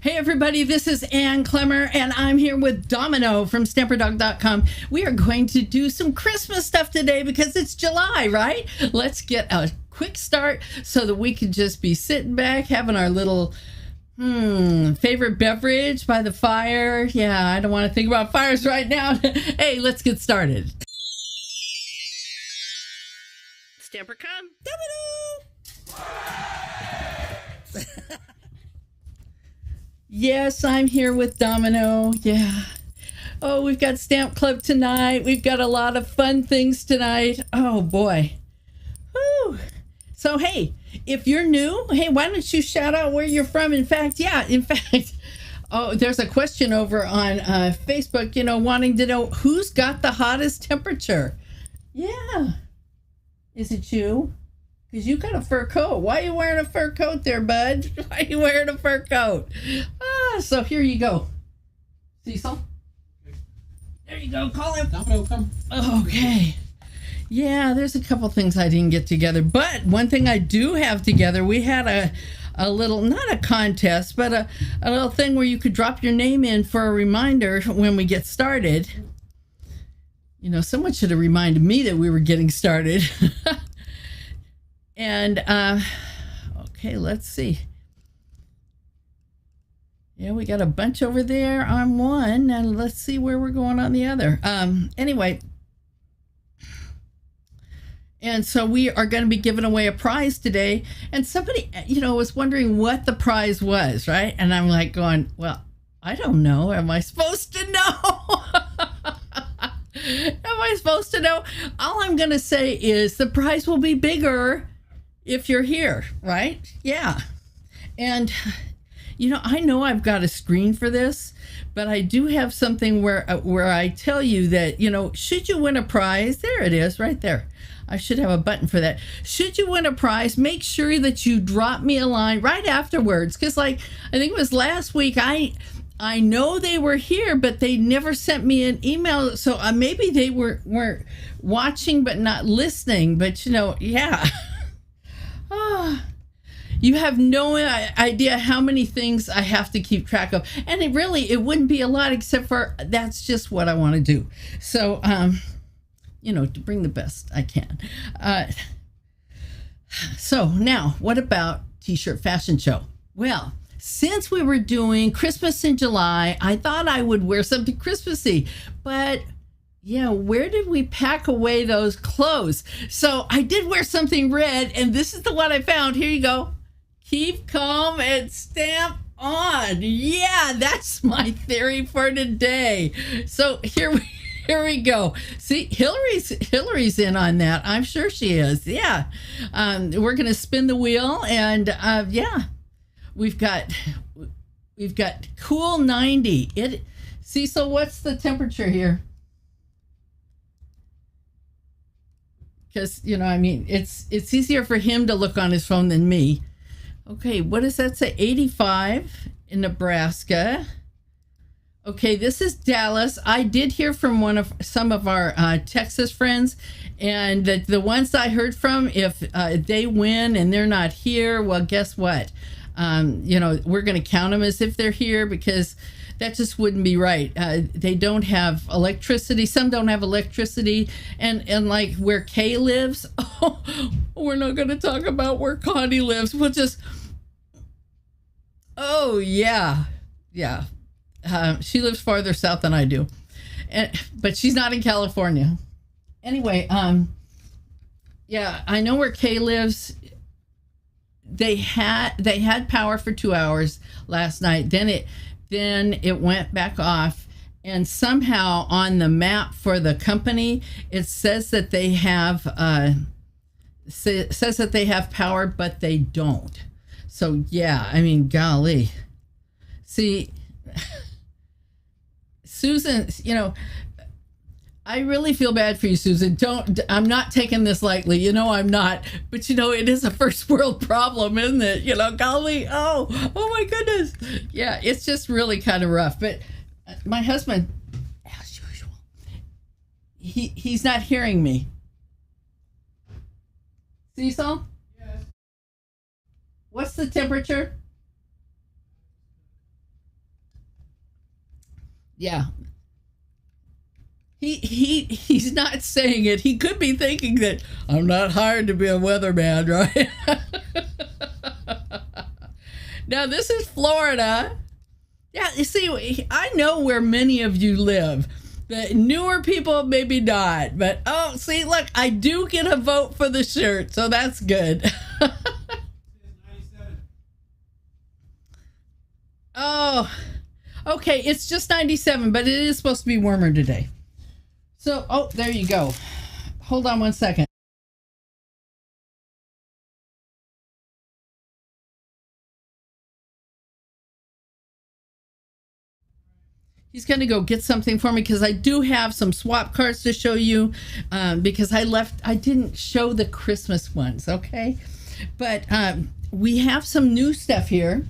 Hey everybody, this is Ann Clemmer and I'm here with Domino from StamperDog.com. We are going to do some Christmas stuff today because it's July, right? Let's get a quick start so that we can just be sitting back having our little favorite beverage by the fire. Yeah, I don't want to think about fires right now. Hey, let's get started. Stamper come. Domino! Yes, I'm here with Domino. Yeah. Oh, we've got Stamp Club tonight. We've got a lot of fun things tonight. Oh, boy. Whew. So, hey, if you're new, hey, why don't you shout out where you're from? In fact, oh, there's a question over on Facebook, wanting to know who's got the hottest temperature. Yeah. Is it you? Because you got a fur coat. Why are you wearing a fur coat there, bud? Why are you wearing a fur coat? So here you go. Cecil? There you go. Call him. Domino, come. Okay. Yeah, there's a couple things I didn't get together. But one thing I do have together, we had a little, not a contest, but a little thing where you could drop your name in for a reminder when we get started. Someone should have reminded me that we were getting started. And, okay, let's see. Yeah, we got a bunch over there on one, and let's see where we're going on the other. Anyway, and so we are going to be giving away a prize today. And somebody, was wondering what the prize was, right? And I'm like going, well, I don't know. Am I supposed to know? Am I supposed to know? All I'm going to say is the prize will be bigger if you're here, right? Yeah. And, I know I've got a screen for this, but I do have something where I tell you that, should you win a prize, there it is right there. I should have a button for that. Should you win a prize, make sure that you drop me a line right afterwards. Because I think it was last week, I know they were here, but they never sent me an email. So maybe they weren't watching, but not listening. But, yeah. You have no idea how many things I have to keep track of. And it wouldn't be a lot except for that's just what I want to do. So, to bring the best I can. So now, what about T-shirt fashion show? Well, since we were doing Christmas in July, I thought I would wear something Christmassy, but yeah, where did we pack away those clothes? So I did wear something red, and this is the one I found. Here you go. Keep calm and stamp on. Yeah, that's my theory for today. So here we go. See, Hillary's in on that. I'm sure she is. Yeah. We're going to spin the wheel, and yeah, we've got cool 90. Cecil, what's the temperature here? Because, it's easier for him to look on his phone than me. Okay, what does that say? 85 in Nebraska. Okay, this is Dallas. I did hear from some of our Texas friends, and the ones I heard from, if they win and they're not here, well, guess what? We're going to count them as if they're here because that just wouldn't be right. They don't have electricity. Some don't have electricity. And like where Kay lives, we're not going to talk about where Connie lives. We'll just, oh, yeah. Yeah. She lives farther south than I do. But she's not in California. Anyway, yeah, I know where Kay lives. They had power for 2 hours last night. Then it went back off, and somehow on the map for the company it says that they have power, but they don't. So yeah, golly. See, Susan, I really feel bad for you, Susan. I'm not taking this lightly. I'm not. But, it is a first world problem, isn't it? Golly, oh my goodness. Yeah, it's just really kind of rough. But my husband, as usual, he's not hearing me. Cecil? Yes. What's the temperature? Yeah. He's not saying it. He could be thinking that I'm not hired to be a weatherman, right? Now this is Florida. Yeah, you see, I know where many of you live. The newer people, maybe not. But, oh, see, look, I do get a vote for the shirt, so that's good. Oh, okay, it's just 97, but it is supposed to be warmer today. So, oh, there you go. Hold on one second. He's going to go get something for me because I do have some swap cards to show you because I didn't show the Christmas ones, okay? But we have some new stuff here.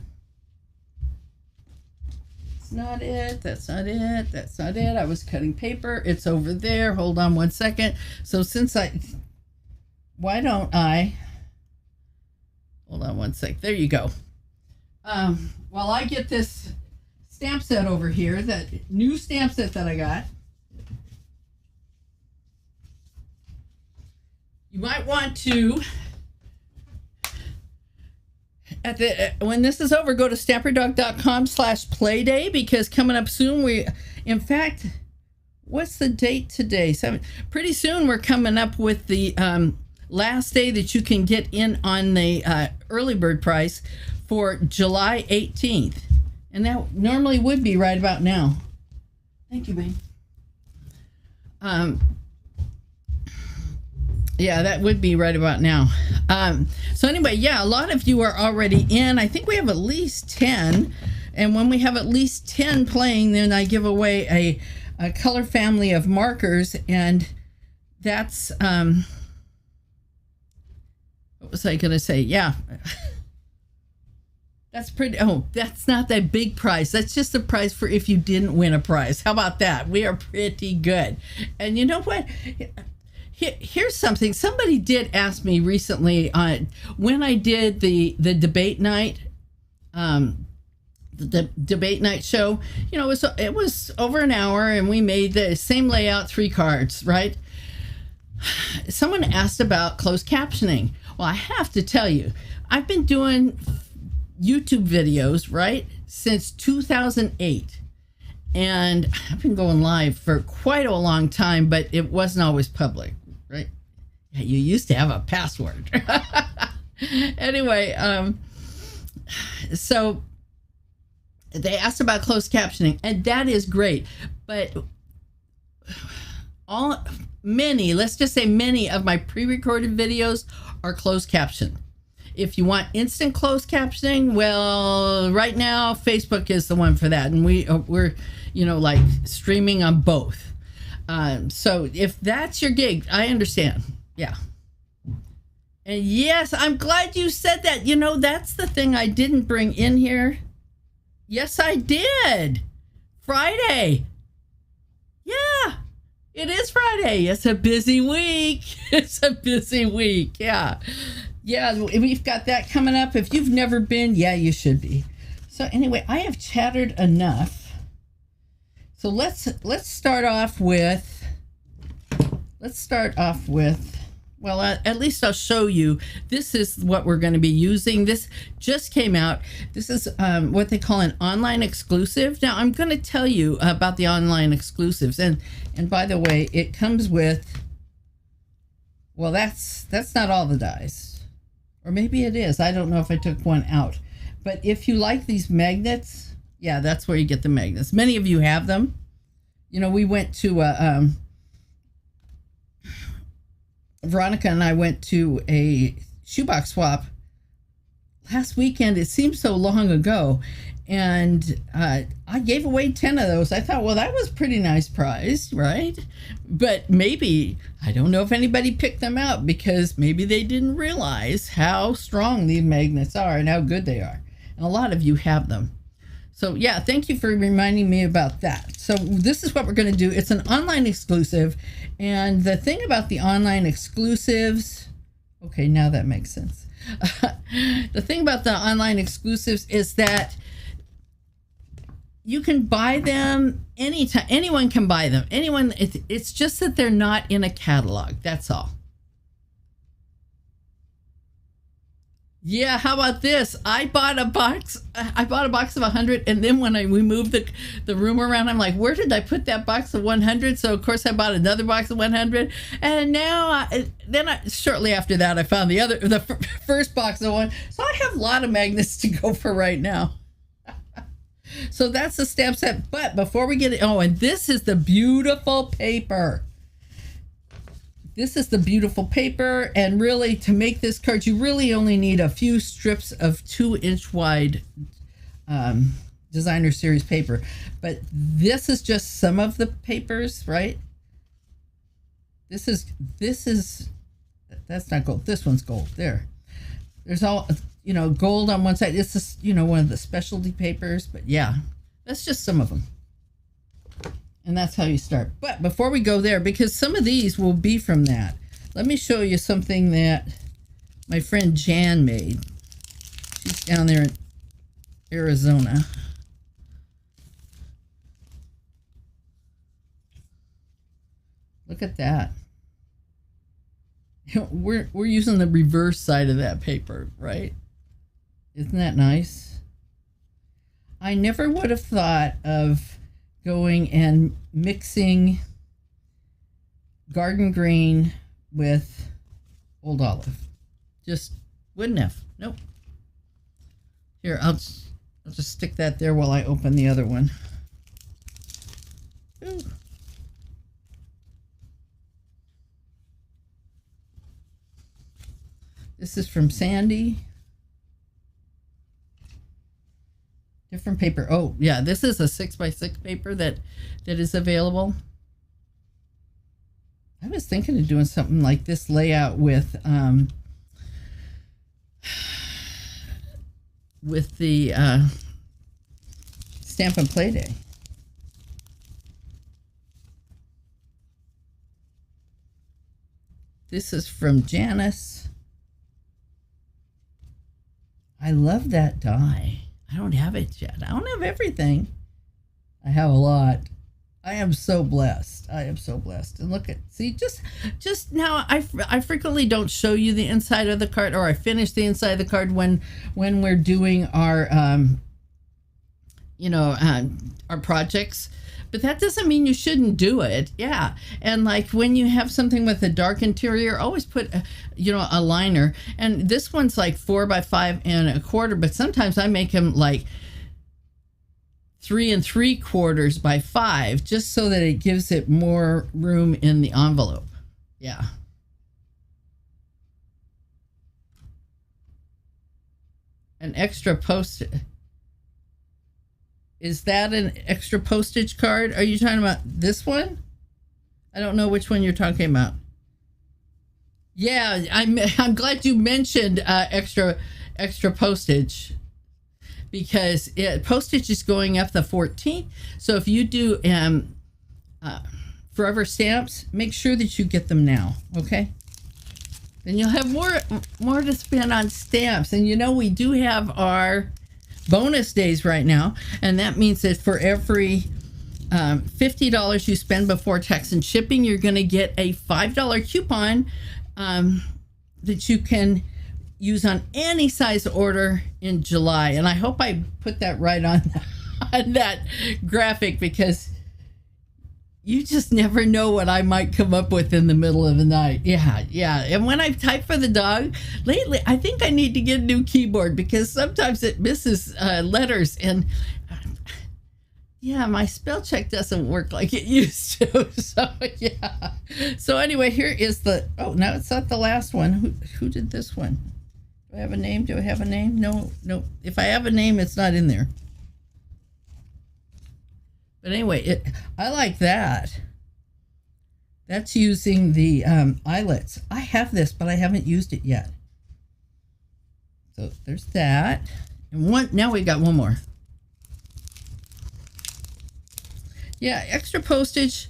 That's not it. That's not it. That's not it. I was cutting paper. It's over there. Hold on one second. So why don't I, hold on one sec. There you go. While I get this stamp set over here, that new stamp set that I got. You might want to, when this is over, go to stamperdog.com/playday because coming up soon, in fact, what's the date today? Pretty soon we're coming up with the last day that you can get in on the early bird price for July 18th. And that normally would be right about now. Thank you, babe. Yeah, that would be right about now. So anyway, yeah, a lot of you are already in. I think we have at least 10. And when we have at least 10 playing, then I give away a color family of markers. And that's, what was I going to say? Yeah. That's pretty, that's not that big prize. That's just a prize for if you didn't win a prize. How about that? We are pretty good. And you know what? Here's something. Somebody did ask me recently when I did the debate night, the debate night show, you know, it was over an hour and we made the same layout, 3 cards, right? Someone asked about closed captioning. Well, I have to tell you, I've been doing YouTube videos, right, since 2008. And I've been going live for quite a long time, but it wasn't always public, right? Yeah, you used to have a password. Anyway, so they asked about closed captioning, and that is great. But let's just say many of my pre-recorded videos are closed captioned. If you want instant closed captioning, well, right now Facebook is the one for that, and we're like streaming on both. So if that's your gig, I understand. Yeah. And yes, I'm glad you said that. You know, that's the thing I didn't bring in here. Yes, I did. Friday. Yeah, it is Friday. It's a busy week. It's a busy week. Yeah. Yeah, we've got that coming up. If you've never been, yeah, you should be. So anyway, I have chattered enough. So let's start off with, well, at least I'll show you. This is what we're going to be using. This just came out. This is what they call an online exclusive. Now, I'm going to tell you about the online exclusives. And by the way, it comes with, well, that's not all the dies. Or maybe it is. I don't know if I took one out. But if you like these magnets, yeah, that's where you get the magnets. Many of you have them. You know, we went to Veronica and I went to a shoebox swap last weekend. It seems so long ago. And I gave away 10 of those. I thought, well, that was a pretty nice prize, right? But maybe, I don't know if anybody picked them out because maybe they didn't realize how strong these magnets are and how good they are. And a lot of you have them. So yeah, thank you for reminding me about that. So this is what we're going to do. It's an online exclusive. And the thing about the online exclusives, okay, now that makes sense. The thing about the online exclusives is that you can buy them anytime. Anyone can buy them. Anyone. It's just that they're not in a catalog. That's all. Yeah, how about this? I bought a box. I bought a box of 100, and then when we moved the room around, I'm like, where did I put that box of 100? So of course I bought another box of 100, and now shortly after that I found the first box of one. So I have a lot of magnets to go for right now. So that's the stamp set. But before we get it, and this is the beautiful paper. This is the beautiful paper, and really to make this card, you really only need a few strips of 2-inch wide designer series paper. But this is just some of the papers, right? This is that's not gold. This one's gold. There's all, gold on one side. This is, one of the specialty papers, but yeah, that's just some of them. And that's how you start. But before we go there, because some of these will be from that, let me show you something that my friend Jan made. She's down there in Arizona. Look at that. We're using the reverse side of that paper, right? Isn't that nice? I never would have thought of going and mixing garden green with old olive. Just wouldn't have. Nope. Here, I'll just stick that there while I open the other one. Ooh. This is from Sandy. Different paper. Oh, yeah, this is a 6x6 paper that is available. I was thinking of doing something like this layout with the Stampin' Play Day. This is from Janice. I love that die. I don't have it yet. I don't have everything. I have a lot. I am so blessed. I am so blessed. And look at, see, just now, I frequently don't show you the inside of the card, or I finish the inside of the card when we're doing our, our projects. But that doesn't mean you shouldn't do it. Yeah. And like when you have something with a dark interior, always put, a liner. And this one's like 4 by 5 and a quarter, but sometimes I make them like 3 3/4 by 5, just so that it gives it more room in the envelope. Yeah. An extra post. Is that an extra postage card? Are you talking about this one? I don't know which one you're talking about. Yeah, I'm glad you mentioned extra postage, because postage is going up the 14th. So if you do Forever Stamps, make sure that you get them now, okay? Then you'll have more to spend on stamps. And we do have our bonus days right now, and that means that for every $50 you spend before tax and shipping, you're going to get a $5 coupon that you can use on any size order in July. And I hope I put that right on that graphic, because you just never know what I might come up with in the middle of the night. Yeah. And when I type for the dog lately, I think I need to get a new keyboard, because sometimes it misses letters, and my spell check doesn't work like it used to. So yeah. So anyway, here is no, it's not the last one. Who did this one? Do I have a name? No. If I have a name, it's not in there. But anyway, I like that. That's using the eyelets. I have this, but I haven't used it yet. So there's that. And now we got one more. Yeah, extra postage.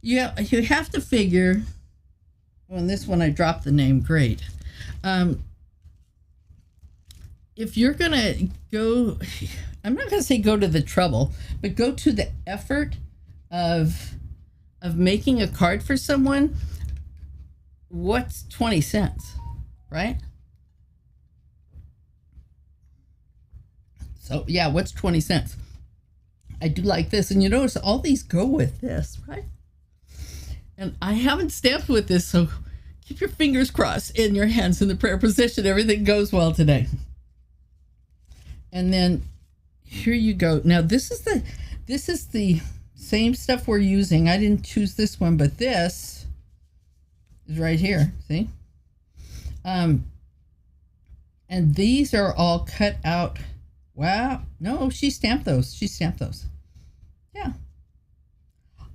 You have to figure. On this one, I dropped the name. Great. If you're gonna go, I'm not going to say go to the trouble, but go to the effort of making a card for someone. What's 20 cents, right? So yeah, what's 20 cents? I do like this. And you notice all these go with this, right? And I haven't stamped with this, so keep your fingers crossed and your hands in the prayer position. Everything goes well today. And then here you go. Now this is the same stuff we're using. I didn't choose this one, but this is right here. See? And these are all cut out. Wow. No, she stamped those. Yeah.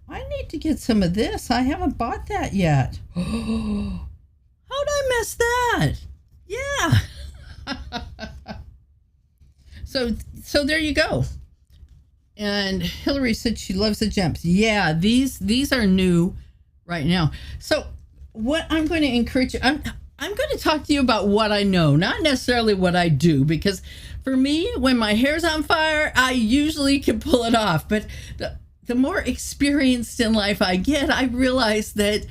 I need to get some of this. I haven't bought that yet. How'd I miss that? Yeah. So there you go. And Hillary said she loves the gems. Yeah, these are new right now. So what I'm going to encourage you, I'm going to talk to you about what I know, not necessarily what I do, because for me, when my hair's on fire, I usually can pull it off. But the more experienced in life I get, I realize that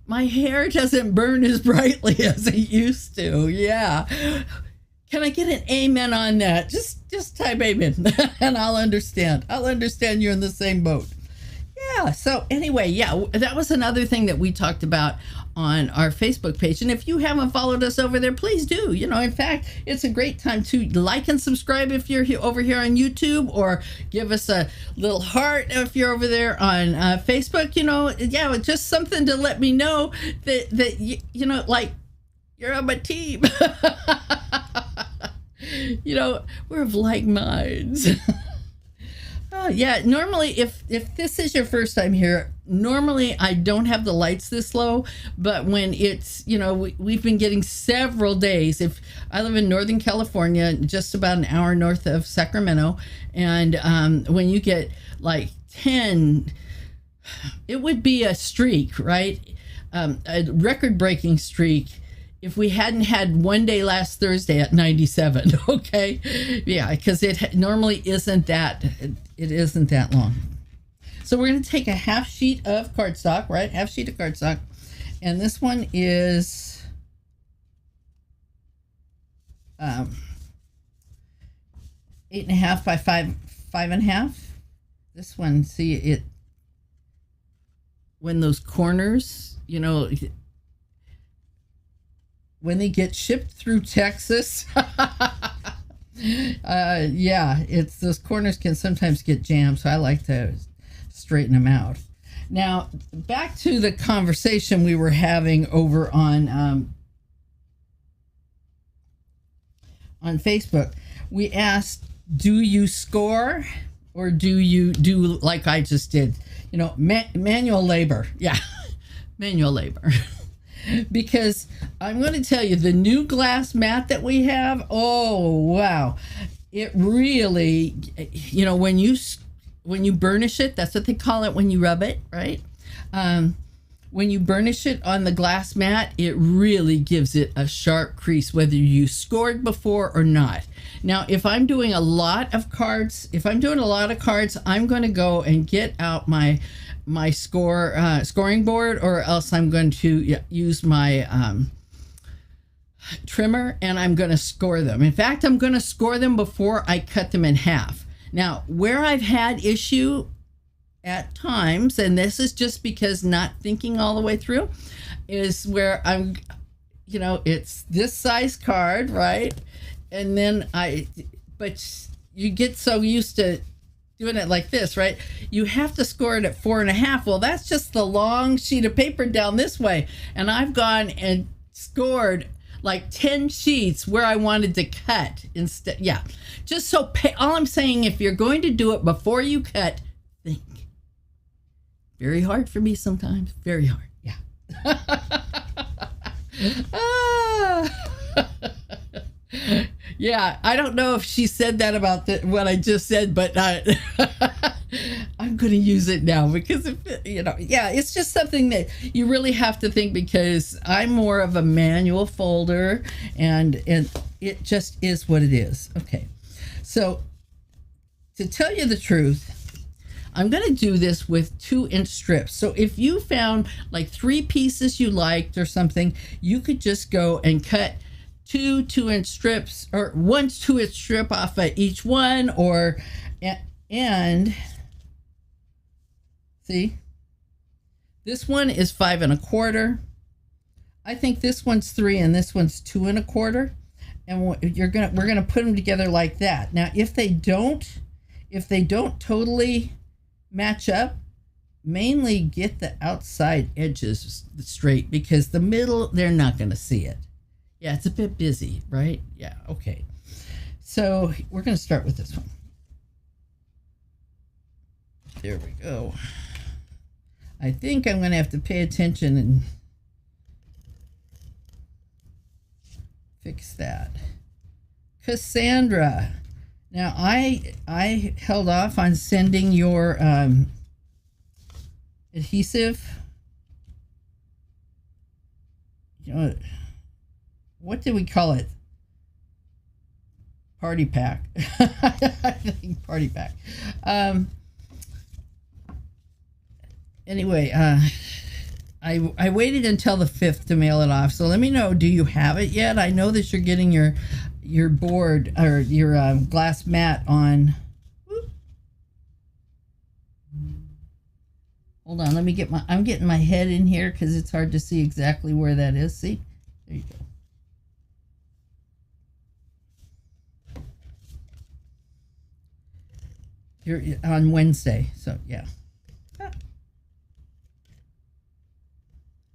my hair doesn't burn as brightly as it used to. Yeah. Can I get an amen on that? Just type amen and I'll understand. I'll understand you're in the same boat. Yeah. So anyway, yeah, that was another thing that we talked about on our Facebook page. And if you haven't followed us over there, please do. In fact, it's a great time to like and subscribe if you're over here on YouTube, or give us a little heart if you're over there on Facebook. Yeah, just something to let me know that like you're on my team. We're of like minds. Yeah, normally if this is your first time here, normally I don't have the lights this low, but when it's, we've been getting several days. If I live in Northern California, just about an hour north of Sacramento, and when you get like 10, it would be a streak, right? A record-breaking streak. If we hadn't had one day last Thursday at 97, okay? Yeah, because it normally isn't that long. So we're going to take a half sheet of cardstock, right? Half sheet of cardstock. And this one is 8.5 by 5.5. This one, see it, when those corners, when they get shipped through Texas, yeah, it's those corners can sometimes get jammed, so I like to straighten them out. Now, back to the conversation we were having over on Facebook. We asked, do you score or do you do like I just did? Manual labor. Yeah, manual labor. Because I'm going to tell you, the new glass mat that we have, oh, wow. It really, when you burnish it, that's what they call it when you rub it, right? When you burnish it on the glass mat, it really gives it a sharp crease, whether you scored before or not. Now, if I'm doing a lot of cards, I'm going to go and get out my scoring board, or else I'm going to use my trimmer, and I'm going to score them. In fact, I'm going to score them before I cut them in half. Now, where I've had issue at times, and this is just because not thinking all the way through, is where I'm, it's this size card, right? And then but you get so used to doing it like this, right? You have to score it at 4.5. Well, that's just the long sheet of paper down this way. And I've gone and scored like 10 sheets where I wanted to cut instead. Yeah. Just so all I'm saying, if you're going to do it before you cut, think. Very hard for me sometimes. Very hard. Yeah. Yeah, I don't know if she said that about what I just said, but I'm going to use it now because, yeah, it's just something that you really have to think, because I'm more of a manual folder, and it just is what it is. Okay, so to tell you the truth, I'm going to do this with 2-inch strips. So if you found like 3 pieces you liked or something, you could just go and cut 2-inch strips, or 1 2-inch strip off of each one, or, and see, this one is 5 1/4. I think this one's 3 and this one's 2 1/4. And we're gonna put them together like that. Now, if they don't totally match up, mainly get the outside edges straight, because the middle, they're not going to see it. Yeah, it's a bit busy, right? Yeah, okay. So we're going to start with this one. There we go. I think I'm going to have to pay attention and fix that. Cassandra. Now, I held off on sending your adhesive. You know, what did we call it? Party pack. I think party pack. Anyway, I waited until the 5th to mail it off. So let me know, do you have it yet? I know that you're getting your board, or your glass mat on. Whoop. Hold on, let me get I'm getting my head in here because it's hard to see exactly where that is. See, there you go. You're on Wednesday, so yeah.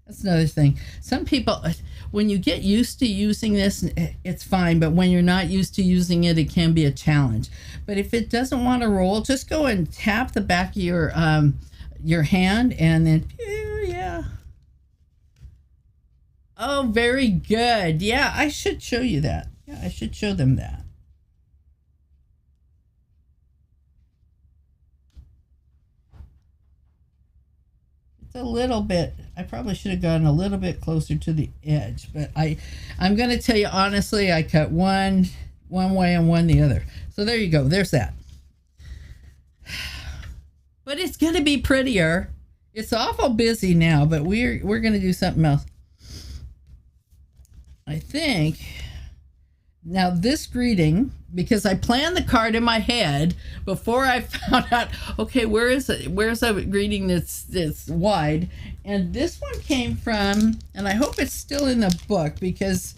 That's another thing. Some people, when you get used to using this, it's fine. But when you're not used to using it, it can be a challenge. But if it doesn't want to roll, just go and tap the back of your hand, and then, yeah. Oh, very good. Yeah, I should show you that. Yeah, I should show them that. A little bit. I probably should have gone a little bit closer to the edge, but I'm going to tell you honestly, I cut one way and one the other. So there you go. There's that. But it's going to be prettier. It's awful busy now, but we're going to do something else. I think now this greeting, because I planned the card in my head before I found out, okay, where's a greeting that's wide? And this one came from, and I hope it's still in the book, because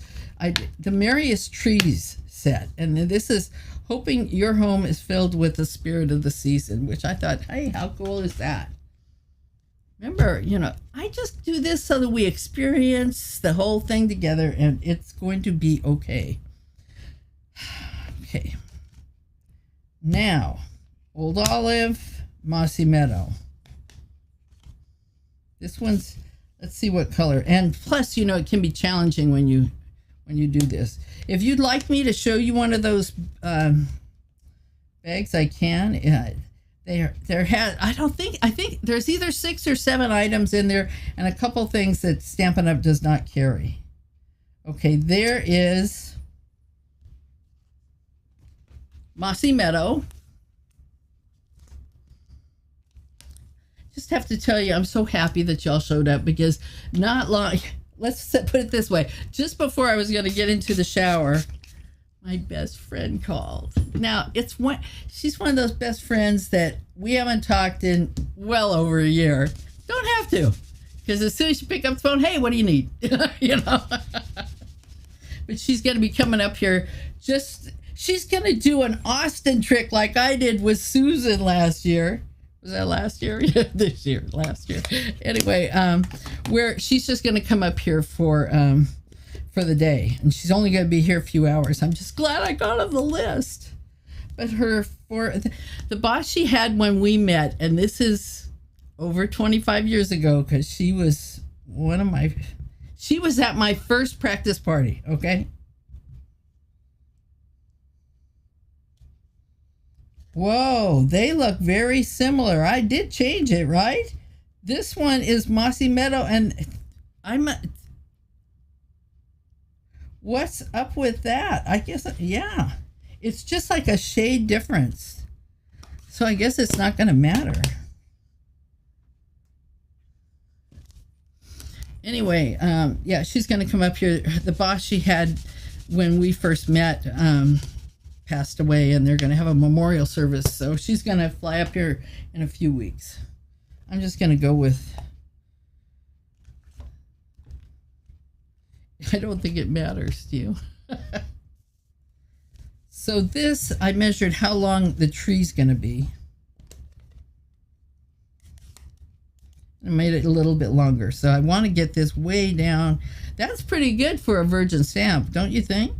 the Merriest Trees set. And this is hoping your home is filled with the spirit of the season, which I thought, hey, how cool is that? Remember, I just do this so that we experience the whole thing together, and it's going to be okay. Okay. Now, Old Olive, Mossy Meadow. This one's, let's see what color. And plus, it can be challenging when you do this. If you'd like me to show you one of those bags, I can. I think there's either 6 or 7 items in there, and a couple things that Stampin' Up! Does not carry. Okay, there is Mossy Meadow. Just have to tell you, I'm so happy that y'all showed up, because not long, let's put it this way, just before I was going to get into the shower, my best friend called. Now, she's one of those best friends that we haven't talked in well over a year. Don't have to, because as soon as you pick up the phone, hey, what do you need? But she's going to be coming up here. She's going to do an Austin trick like I did with Susan last year. Was that last year? Yeah, last year. Anyway, where she's just going to come up here for the day, and she's only going to be here a few hours. I'm just glad I got on the list. But the boss she had when we met, and this is over 25 years ago, because she was at my first practice party. Okay. Whoa, they look very similar. I did change it, right? This one is Mossy Meadow, and what's up with that? I guess, yeah. It's just like a shade difference. So I guess it's not going to matter. Anyway, yeah, she's going to come up here. The boss she had when we first met passed away, and they're going to have a memorial service. So she's going to fly up here in a few weeks. I'm just going to go with... I don't think it matters to you. So this, I measured how long the tree's going to be. I made it a little bit longer. So I want to get this way down. That's pretty good for a virgin stamp, don't you think?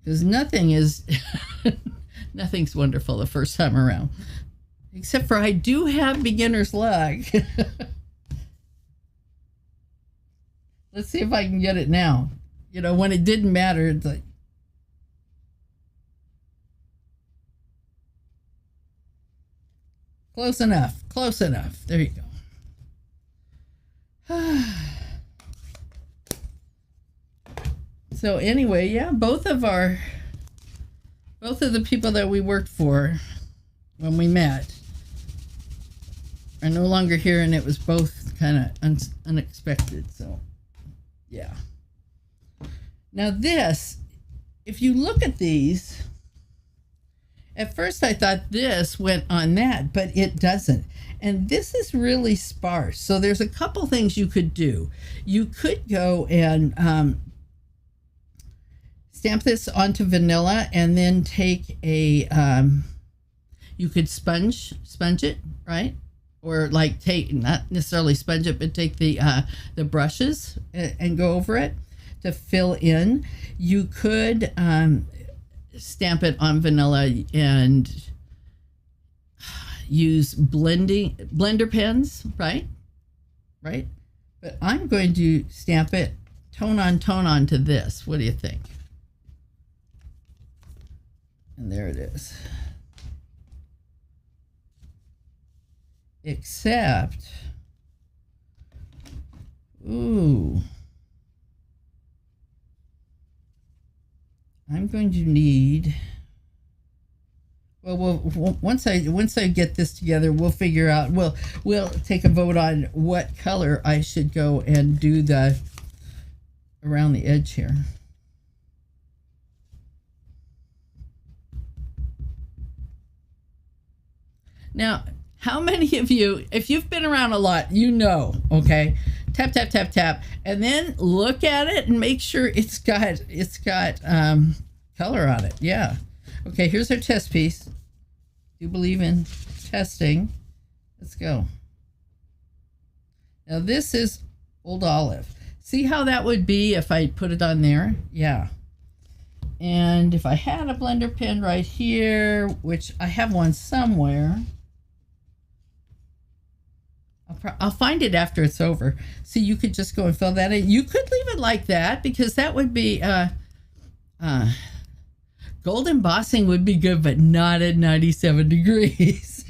Because nothing is, nothing's wonderful the first time around. Except for I do have beginner's luck. Let's see if I can get it now. You know, when it didn't matter, it's like, close enough, close enough. There you go. So anyway, yeah, both of the people that we worked for when we met are no longer here, and it was both kind of unexpected. So, yeah. Now this, if you look at these, at first I thought this went on that, but it doesn't. And this is really sparse. So there's a couple things you could do. You could go and stamp this onto vanilla, and then take a, you could sponge it, right? Or like take, not necessarily sponge it, but take the brushes and go over it to fill in. You could stamp it on vanilla and use blender pens, right? But I'm going to stamp it tone on to this. What do you think? And there it is. Except, ooh, I'm going to need, well, once I get this together, we'll figure out, we'll take a vote on what color I should go and do the around the edge here. Now, how many of you, if you've been around a lot, you know, okay, tap, tap, tap, tap, and then look at it and make sure it's got color on it. Yeah. Okay, here's our test piece. Do you believe in testing? Let's go. Now this is Old Olive. See how that would be if I put it on there? Yeah. And if I had a blender pen right here, which I have one somewhere, I'll find it after it's over. So you could just go and fill that in. You could leave it like that, because that would be gold embossing would be good, but not at 97 degrees.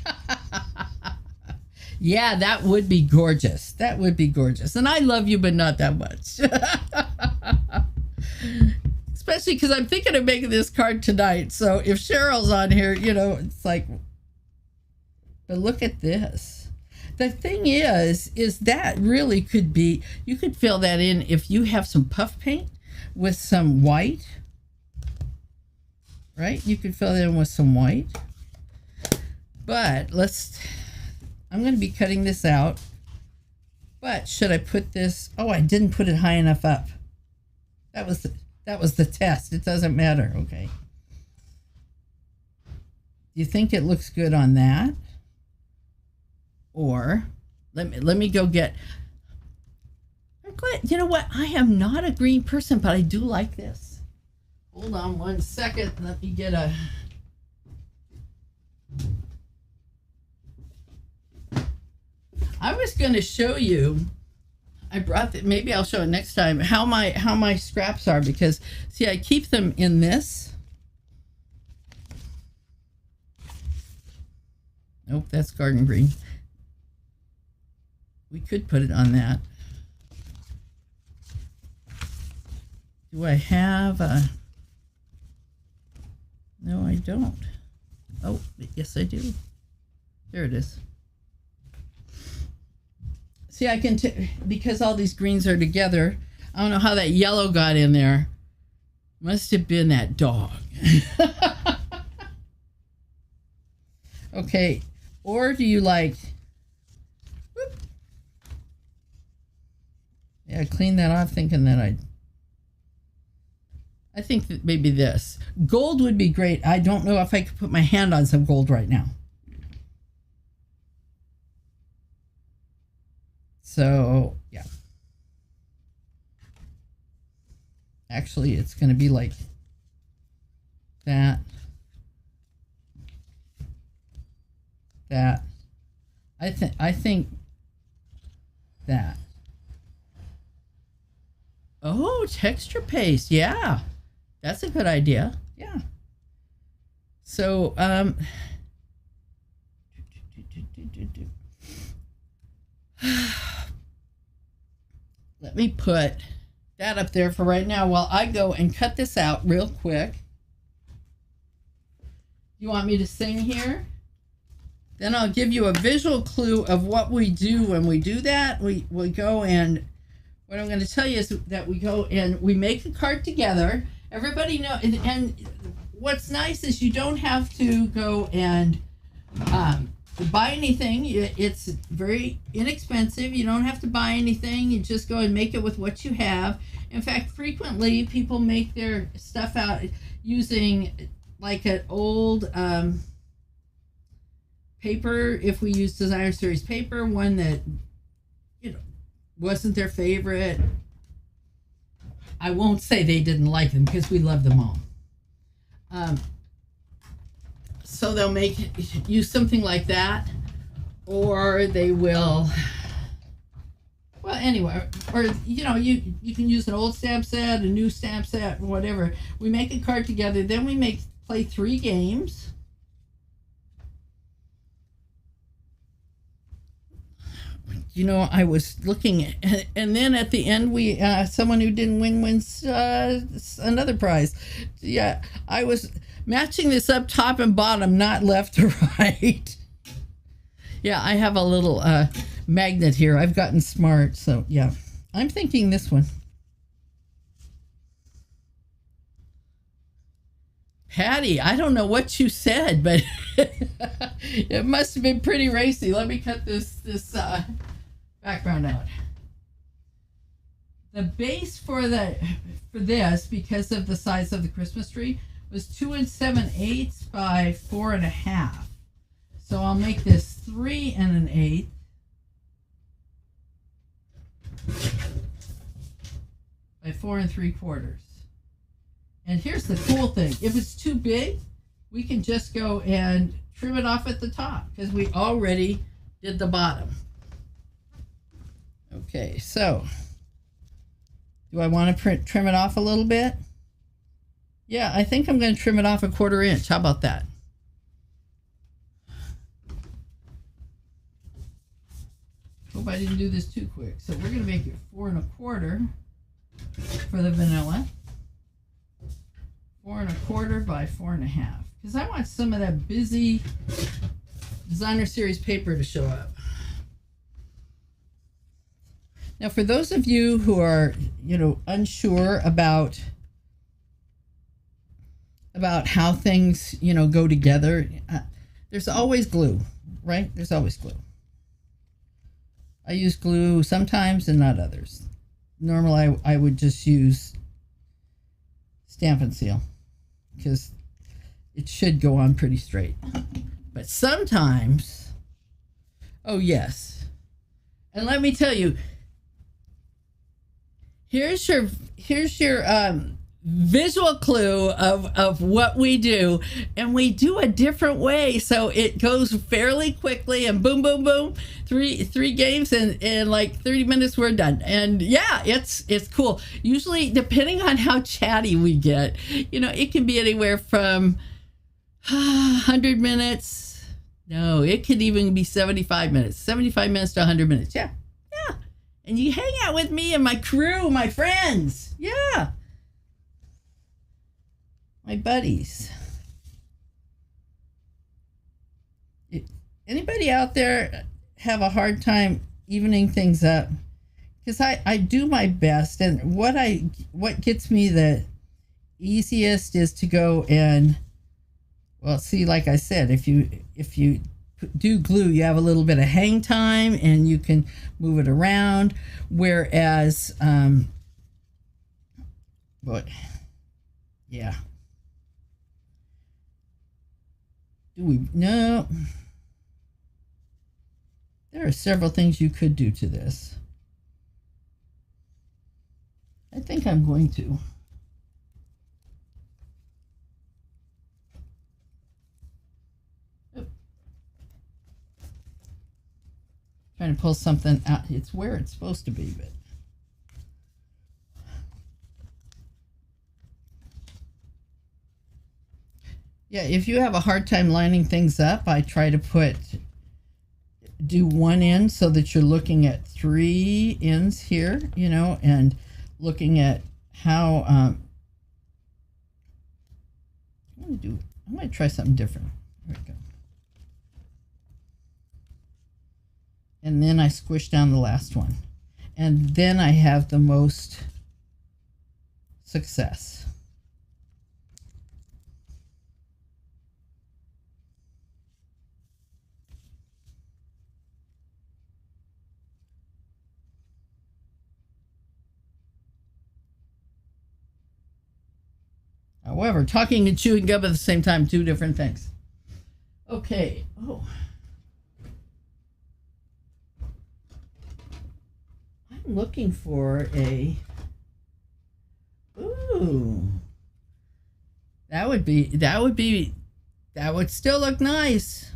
Yeah, that would be gorgeous. That would be gorgeous. And I love you, but not that much. Especially because I'm thinking of making this card tonight. So if Cheryl's on here, you know, it's like, but look at this. The thing is that really could be, you could fill that in if you have some puff paint with some white, right? You could fill it in with some white. But I'm going to be cutting this out. But should I put this, oh, I didn't put it high enough up. That was the test. It doesn't matter. Okay. Do you think it looks good on that? Or let me go get, I'm glad, you know what? I am not a green person, but I do like this. Hold on 1 second. Let me get a, I was going to show you, I brought it, maybe I'll show it next time, how my scraps are, because see, I keep them in this. Nope, that's garden green. We could put it on that. Do I have a... No, I don't. Oh, yes, I do. There it is. See, I can, because all these greens are together, I don't know how that yellow got in there. Must have been that dog. Okay, or do you like, whoop. Yeah, clean that off thinking that I think that maybe this. Gold would be great. I don't know if I could put my hand on some gold right now. So, yeah. Actually, it's going to be like that. That. I think that. Oh, texture paste. Yeah. That's a good idea. Yeah. So, let me put that up there for right now while I go and cut this out real quick. You want me to sing here? Then I'll give you a visual clue of what we do when we do that. We go and what I'm going to tell you is that we go and we make a card together. Everybody know, and what's nice is you don't have to go and buy anything. It's very inexpensive. You don't have to buy anything. You just go and make it with what you have. In fact, frequently people make their stuff out using like an old paper. If we use Designer Series paper, one that wasn't their favorite. I won't say they didn't like them because we love them all. So they'll use something like that, or they will. Well, anyway, or you can use an old stamp set, a new stamp set, whatever. We make a card together. Then we play 3 games. I was looking, and then at the end, we someone who didn't win wins another prize. Yeah, I was matching this up top and bottom, not left to right. Yeah, I have a little magnet here. I've gotten smart, so yeah. I'm thinking this one. Patty, I don't know what you said, but it must have been pretty racy. Let me cut this background out. The base for this, because of the size of the Christmas tree, was 2 7/8 by 4.5. So I'll make this 3 1/8. By 4 3/4. And here's the cool thing. If it's too big, we can just go and trim it off at the top because we already did the bottom. Okay, so do I want to trim it off a little bit? Yeah, I think I'm going to trim it off 1/4 inch. How about that? Hope I didn't do this too quick. So we're going to make it 4 1/4 for the vanilla. 4 1/4 by 4.5. Because I want some of that busy Designer Series paper to show up. Now, for those of you who are, unsure about how things, go together, there's always glue, right? There's always glue. I use glue sometimes and not others. Normally, I would just use Stampin' Seal because it should go on pretty straight. But sometimes, oh yes. And let me tell you, here's your visual clue of what we do, and we do a different way, so it goes fairly quickly and boom boom boom, three games and like 30 minutes we're done. And yeah, it's cool. Usually, depending on how chatty we get, it can be anywhere from 100 minutes. No, it could even be 75 minutes to 100 minutes. Yeah. And you hang out with me and my crew, my friends. Yeah. My buddies. Anybody out there have a hard time evening things up? Because I do my best, and what gets me the easiest is to go and, well, see, like I said, if you do glue, you have a little bit of hang time and you can move it around, whereas but yeah, do we? No, there are several things you could do to this. I think I'm going to. Trying to pull something out. It's where it's supposed to be, but yeah, if you have a hard time lining things up, I try to do one end so that you're looking at three ends here, and looking at how I'm going to try something different. There we go. And then I squish down the last one. And then I have the most success. However, talking and chewing gum at the same time, two different things. Okay. Oh. I'm looking for a... Ooh. That would still look nice.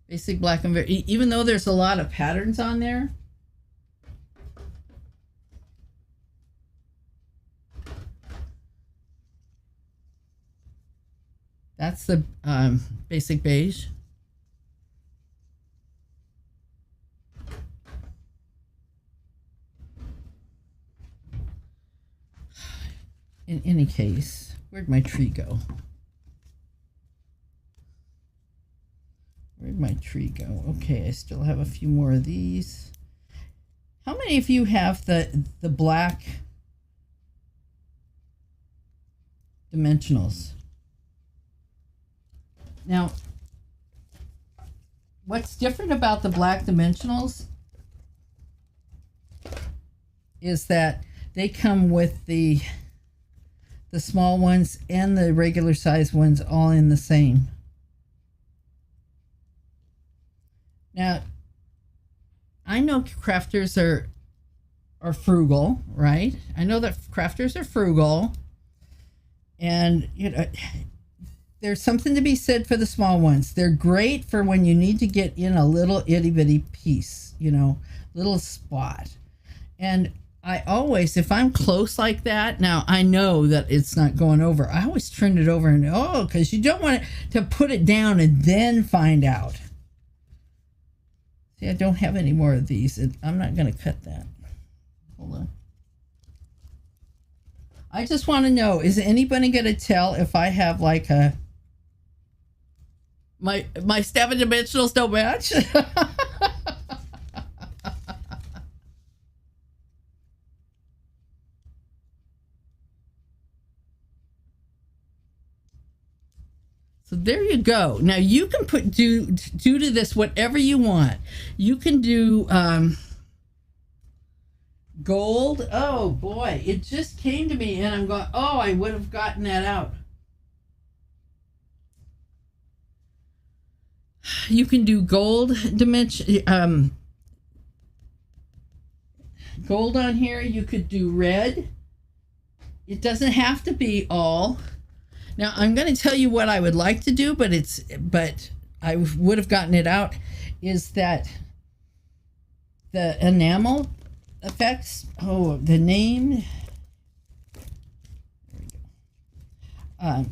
Basic black and very, even though there's a lot of patterns on there. That's the basic beige. In any case, where'd my tree go? Where'd my tree go? Okay, I still have a few more of these. How many of you have the black dimensionals? Now, what's different about the black dimensionals is that they come with the small ones and the regular size ones all in the same. Now, I know crafters are frugal, right? I know that crafters are frugal, and there's something to be said for the small ones. They're great for when you need to get in a little itty bitty piece, little spot. And I always, if I'm close like that, now I know that it's not going over. I always turn it over because you don't want to put it down and then find out. See, I don't have any more of these. I'm not going to cut that. Hold on. I just want to know, is anybody going to tell if I have like my 7 dimensionals don't match? So there you go. Now you can do to this whatever you want. You can do gold. Oh boy, it just came to me and I'm going, oh, I would have gotten that out. You can do gold dimension, gold on here. You could do red. It doesn't have to be all. Now I'm going to tell you what I would like to do, but I would have gotten it out, is that the enamel effects. Oh, the name. There we go.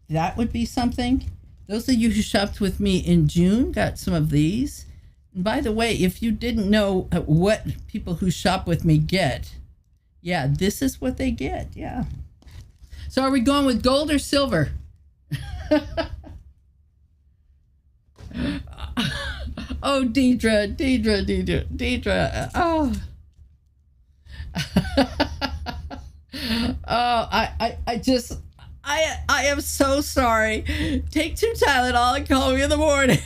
That would be something. Those of you who shopped with me in June got some of these. And by the way, if you didn't know what people who shop with me get, yeah, this is what they get. Yeah. So are we going with gold or silver? Oh, Deidre. Oh. Oh, I am so sorry. Take 2 Tylenol and call me in the morning.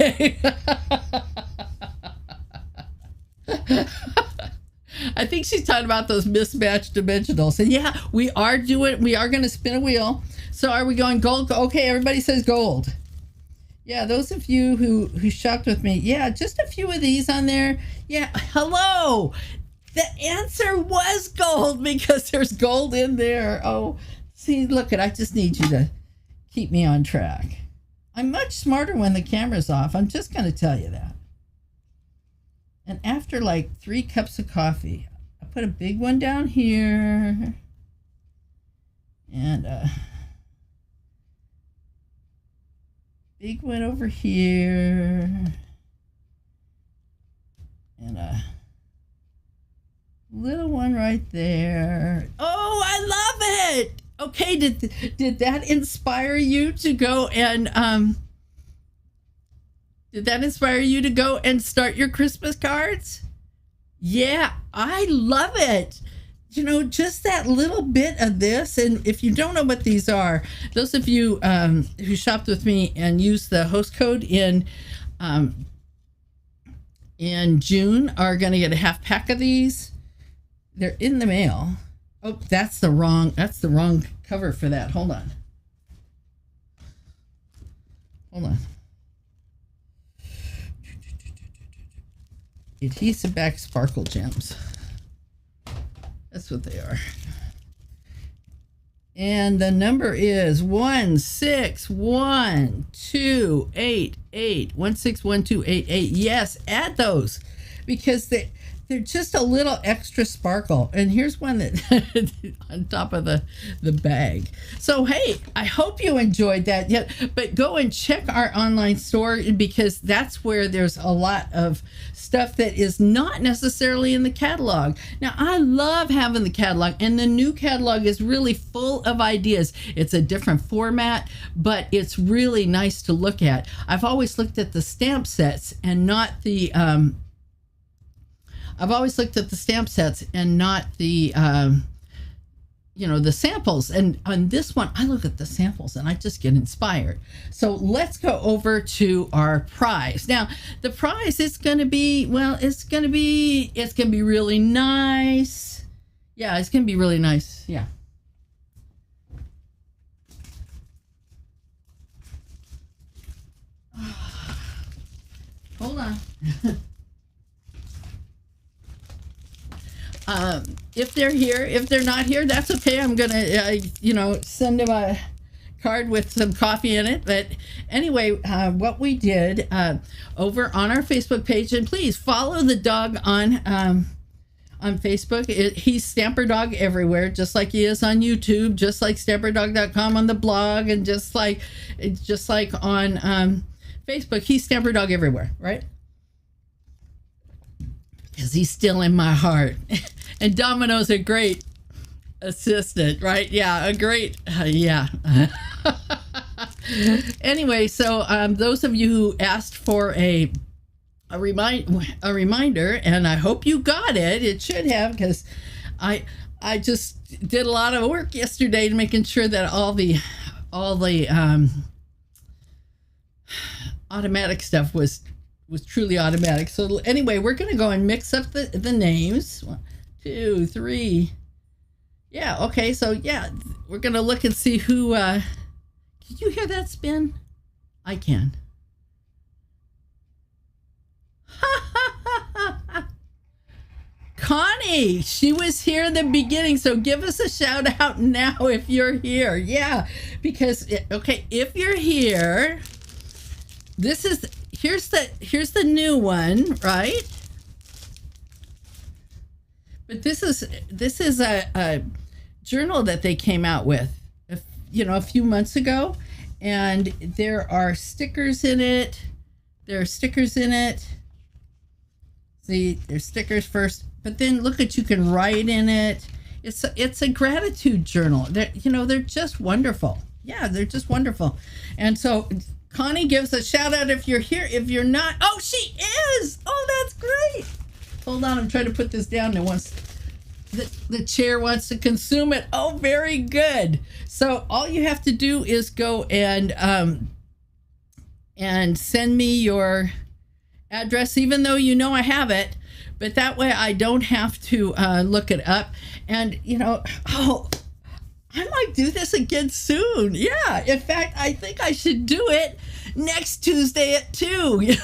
I think she's talking about those mismatched dimensionals. And yeah, we are going to spin a wheel. So are we going gold? Okay, everybody says gold. Yeah, those of you who shopped with me, yeah, just a few of these on there. Yeah, hello. The answer was gold because there's gold in there. Oh, see, look I just need you to keep me on track. I'm much smarter when the camera's off. I'm just going to tell you that. And after like 3 cups of coffee, I put a big one down here. And big one over here. And a little one right there. Oh, I love it. Okay, did that inspire you to go and start your Christmas cards? Yeah, I love it. You know, just that little bit of this. And if you don't know what these are, those of you who shopped with me and used the host code in June are going to get a half pack of these. They're in the mail. Oh, that's the wrong cover for that. Hold on. Adhesive back sparkle gems. That's what they are. And the number is 1612888. 1612888. Yes, add those because they're just a little extra sparkle. And here's one that on top of the bag. So, hey, I hope you enjoyed that. Yeah, but go and check our online store because that's where there's a lot of stuff that is not necessarily in the catalog. Now, I love having the catalog, and the new catalog is really full of ideas. It's a different format, but it's really nice to look at. I've always looked at the stamp sets and not the the samples. And on this one, I look at the samples and I just get inspired. So let's go over to our prize. Now, the prize is going to be, really nice. Yeah, it's going to be really nice. Yeah. Hold on. If they're here, if they're not here, that's okay. I'm going to, send them a card with some coffee in it. But anyway, what we did over on our Facebook page, and please follow the dog on Facebook. He's Stamper Dog everywhere, just like he is on YouTube, just like stamperdog.com on the blog, and just like on Facebook, he's Stamper Dog everywhere, right? Because he's still in my heart. And Domino's a great assistant, right? Yeah, a great, yeah. Anyway, so those of you who asked for a reminder, and I hope you got it. It should have, because I just did a lot of work yesterday to making sure that all the automatic stuff was truly automatic. So anyway, we're going to go and mix up the names. 1, 2, 3. Yeah, okay. So yeah, we're going to look and see who, can you hear that spin? I can. Connie, she was here in the beginning. So give us a shout out now if you're here. Yeah, because, okay, if you're here, here's the new one, right? But this is a journal that they came out with, a few months ago, and there are stickers in it. See, there's stickers first, but then look at, you can write in it. It's a gratitude journal. They're just wonderful. Yeah, they're just wonderful. And so Connie gives a shout out if you're here. If you're not, oh, she is. Oh, that's great. Hold on, I'm trying to put this down. It wants the chair wants to consume it. Oh, very good. So all you have to do is go and send me your address, even though you know I have it. But that way I don't have to look it up. And I might do this again soon. Yeah. In fact, I think I should do it next Tuesday at 2.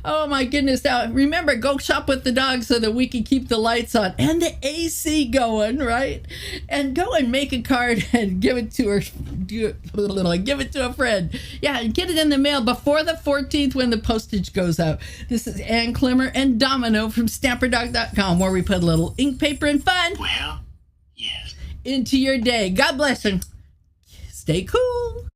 Oh my goodness. Now remember, go shop with the dog so that we can keep the lights on and the AC going, right? And go and make a card and give it to her. Give it to a friend. Yeah, and get it in the mail before the 14th when the postage goes out. This is Ann Klimmer and Domino from StamperDog.com, where we put a little ink, paper, and fun. Well, yes. Into your day. God bless and stay cool.